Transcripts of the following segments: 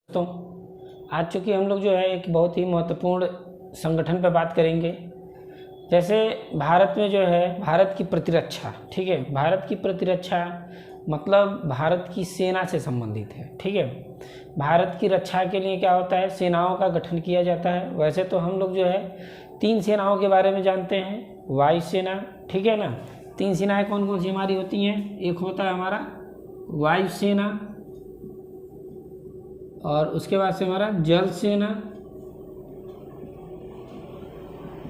दोस्तों, आज चूँकि हम लोग जो है एक बहुत ही महत्वपूर्ण संगठन पर बात करेंगे। जैसे भारत में जो है भारत की प्रतिरक्षा, ठीक है, भारत की प्रतिरक्षा मतलब भारत की सेना से संबंधित है। ठीक है, भारत की रक्षा के लिए क्या होता है, सेनाओं का गठन किया जाता है। वैसे तो हम लोग जो है 3 सेनाओं के बारे में जानते हैं, वायुसेना, ठीक है ना। 3 सेनाएं कौन कौन सी हमारी होती हैं, एक होता है हमारा वायुसेना, और उसके बाद से हमारा जल सेना,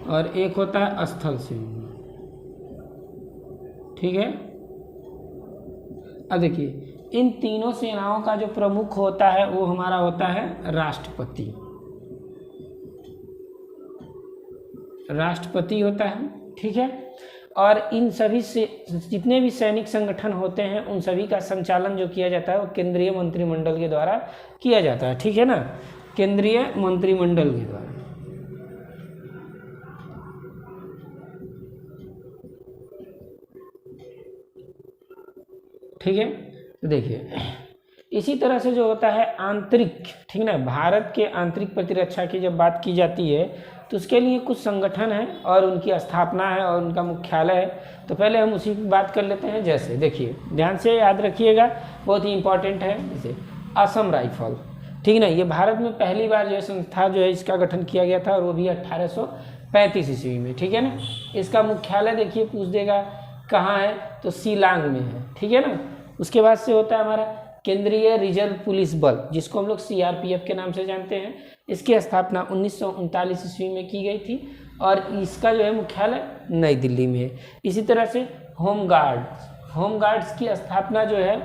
और एक होता है स्थल सेना। ठीक है, अब देखिए इन तीनों सेनाओं का जो प्रमुख होता है वो हमारा होता है राष्ट्रपति। राष्ट्रपति होता है, ठीक है। और इन सभी से जितने भी सैनिक संगठन होते हैं उन सभी का संचालन जो किया जाता है वो केंद्रीय मंत्रिमंडल के द्वारा किया जाता है। ठीक है ना, केंद्रीय मंत्रिमंडल के द्वारा। ठीक है, तो देखिए इसी तरह से जो होता है आंतरिक, ठीक ना, भारत के आंतरिक प्रतिरक्षा की जब बात की जाती है तो उसके लिए कुछ संगठन है और उनकी स्थापना है और उनका मुख्यालय है। तो पहले हम उसी की बात कर लेते हैं। जैसे देखिए, ध्यान से याद रखिएगा, बहुत ही इंपॉर्टेंट है। जैसे असम राइफल, ठीक ना, ये भारत में पहली बार जो है संस्था जो है इसका गठन किया गया था और वो भी 1835 ईस्वी में। ठीक है ना, इसका मुख्यालय देखिए पूछ देगा कहाँ है, तो शिलांग में है। ठीक है ना, उसके बाद से होता है हमारा केंद्रीय रिजर्व पुलिस बल, जिसको हम लोग CRPF के नाम से जानते हैं। इसकी स्थापना 1939 ईस्वी में की गई थी और इसका जो है मुख्यालय नई दिल्ली में है। इसी तरह से होमगार्ड्स की स्थापना जो है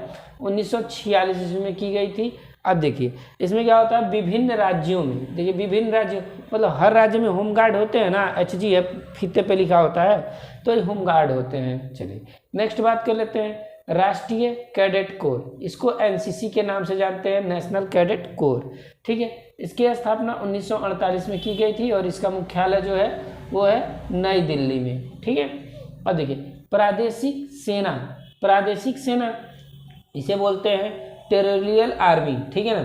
1946 ईस्वी में की गई थी। अब देखिए इसमें क्या होता है, विभिन्न राज्यों में, देखिए विभिन्न राज्य मतलब हर राज्य में होमगार्ड होते हैं ना, HGF फीते पे लिखा होता है, तो ये होमगार्ड होते हैं। चलिए नेक्स्ट बात कर लेते हैं, राष्ट्रीय कैडेट कोर, इसको NCC के नाम से जानते हैं, नेशनल कैडेट कोर। ठीक है, इसकी स्थापना 1948 में की गई थी और इसका मुख्यालय जो है वो है नई दिल्ली में। ठीक है, और देखिए प्रादेशिक सेना इसे बोलते हैं टेरिटोरियल आर्मी। ठीक है ना,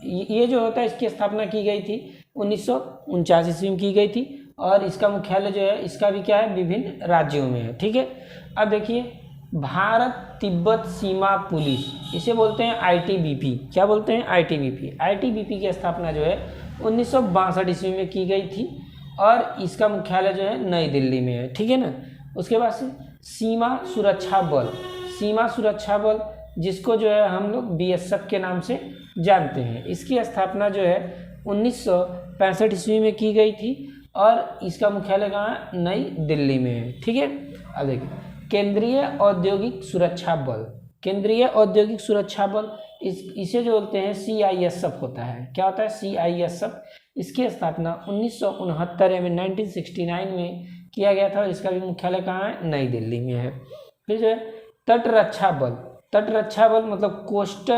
ये जो होता है इसकी स्थापना की गई थी 1949 ईस्वी में की गई थी और इसका मुख्यालय जो है इसका भी क्या है, विभिन्न राज्यों में है। ठीक है, अब देखिए भारत तिब्बत सीमा पुलिस, इसे बोलते हैं ITBP। क्या बोलते हैं, ITBP की स्थापना जो है 1962 ईस्वी में की गई थी और इसका मुख्यालय जो है नई दिल्ली में है। ठीक है ना, उसके बाद से सीमा सुरक्षा बल जिसको जो है हम लोग BSF के नाम से जानते हैं, इसकी स्थापना जो है 1965 ईस्वी में की गई थी और इसका मुख्यालय कहाँ है, नई दिल्ली में है। ठीक है, अब देखिए केंद्रीय औद्योगिक सुरक्षा बल इसे जो बोलते हैं CISF होता है। क्या होता है, CISF। इसकी स्थापना 1969 में 1969 में किया गया था और इसका भी मुख्यालय कहाँ है, नई दिल्ली में है। फिर जो है तट रक्षा बल मतलब कोस्ट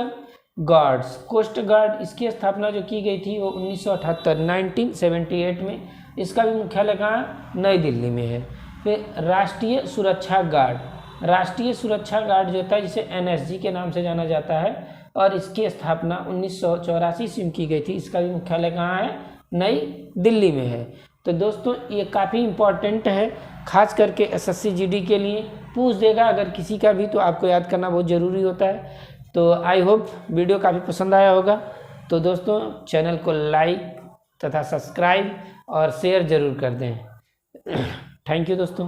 गार्ड, इसकी स्थापना जो की गई थी वो 1978 में, इसका भी मुख्यालय कहाँ है, नई दिल्ली में है। फिर राष्ट्रीय सुरक्षा गार्ड जो होता है जिसे NSG के नाम से जाना जाता है और इसकी स्थापना 1984 ईस्वी में की गई थी, इसका भी मुख्यालय कहाँ है, नई दिल्ली में है। तो दोस्तों ये काफ़ी इम्पॉर्टेंट है, खास करके SSC GD के लिए पूछ देगा अगर किसी का भी, तो आपको याद करना बहुत ज़रूरी होता है। तो आई होप वीडियो काफ़ी पसंद आया होगा। तो दोस्तों चैनल को लाइक तथा सब्सक्राइब और शेयर ज़रूर कर दें। थैंक यू दोस्तों।